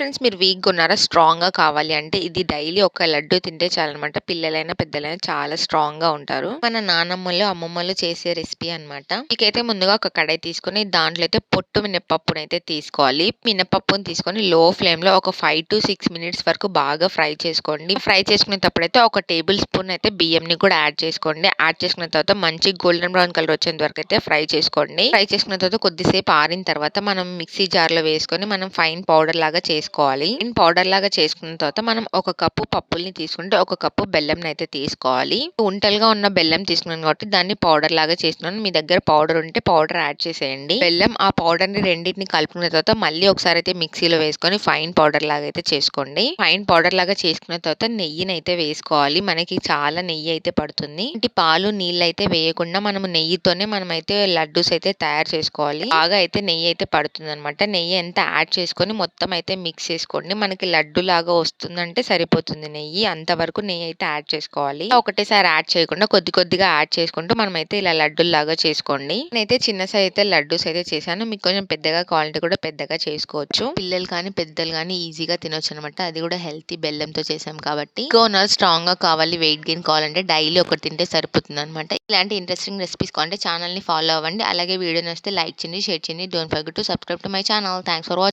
Friends, మీరు వీక్‌గా ఉన్నారా? స్ట్రాంగ్‌గా కావాలి అంటే ఇది డైలీ ఒక లడ్డు తింటే చాలనమాట. పిల్లలైనా, పెద్దలైనా చాలా స్ట్రాంగ్‌గా ఉంటారు. మన నానమ్మలు, అమ్మమ్మలు చేసే రెసిపీ అనమాట. మీకైతే ముందుగా ఒక కడాయి తీసుకొని దాంట్లో అయితే పొట్టు మినపప్పునైతే తీసుకోవాలి. మినపప్పుని తీసుకొని లో ఫ్లేమ్‌లో ఒక 5-6 మినిట్స్ వరకు బాగా ఫ్రై చేసుకోండి. ఫ్రై చేసుకునేటప్పుడైతే ఒక టేబుల్ స్పూన్ అయితే బియ్యంని కూడా యాడ్ చేసుకోండి. యాడ్ చేసుకున్న తర్వాత మంచి గోల్డెన్ బ్రౌన్ కలర్ వచ్చేంత వరకు అయితే ఫ్రై చేసుకోండి. ఫ్రై చేసుకున్న తర్వాత కొద్దిసేపు ఆరిన తర్వాత మనం మిక్సీ జార్‌లో వేసుకొని మనం ఫైన్ పౌడర్ లాగా చేసుకోవాలి. ఫైన్ పౌడర్ లాగా చేసుకున్న తర్వాత మనం ఒక కప్పు పప్పుల్ని తీసుకుంటే ఒక కప్పు బెల్లంనైతే తీసుకోవాలి. ఉంటలుగా ఉన్న బెల్లం తీసుకున్నాను కాబట్టి దాన్ని పౌడర్ లాగా చేసుకున్నాను. మీ దగ్గర పౌడర్ ఉంటే పౌడర్ యాడ్ చేసేయండి. బెల్లం ఆ పౌడర్‌ని రెండిటిని కలుపుకున్న తర్వాత మళ్ళీ ఒకసారి అయితే మిక్సీలో వేసుకొని ఫైన్ పౌడర్ లాగా అయితే చేసుకోండి. ఫైన్ పౌడర్ లాగా చేసుకున్న తర్వాత నెయ్యినైతే వేసుకోవాలి. మనకి చాలా నెయ్యి అయితే పడుతుంది. ఇంటి పాలు, నీళ్ళు అయితే వేయకుండా మనము నెయ్యితోనే మనమైతే లడ్డూస్ అయితే తయారు చేసుకోవాలి. బాగా అయితే నెయ్యి అయితే పడుతుందనమాట. నెయ్యి ఎంత యాడ్ చేసుకొని మొత్తం అయితే మిక్స్ చేసుకోండి. మనకి లడ్డు లాగా వస్తుందంటే సరిపోతుంది నెయ్యి. అంతవరకు నెయ్యి అయితే యాడ్ చేసుకోవాలి. ఒకటేసారి యాడ్ చేయకుండా కొద్ది కొద్దిగా యాడ్ చేసుకుంటూ మనమైతే ఇలా లడ్డూల్లాగా చేసుకోండి. నేనైతే చిన్న సైజ్ అయితే లడ్డూస్ అయితే చేశాను. మీకు కొంచెం పెద్దగా కావాలంటే కూడా పెద్దగా చేసుకోవచ్చు. పిల్లలు కానీ పెద్దలు కానీ ఈజీగా తినొచ్చు అనమాట. అది కూడా హెల్తీ బెల్లంతో చేసాం కాబట్టి. స్ట్రాంగ్ గా కావాలి, వెయిట్ గెయిన్ కావాలంటే డైలీ ఒకటి తింటే సరిపోతుంది అనమాట. ఇలాంటి ఇంట్రెస్టింగ్ రెసిపీస్ కావాలంటే ఛానల్ ని ఫాలో అవ్వండి. అలాగే వీడియో నచ్చితే లైక్ చేయండి, షేర్ చేయండి. Don't forget to subscribe to my channel. Thanks for watching.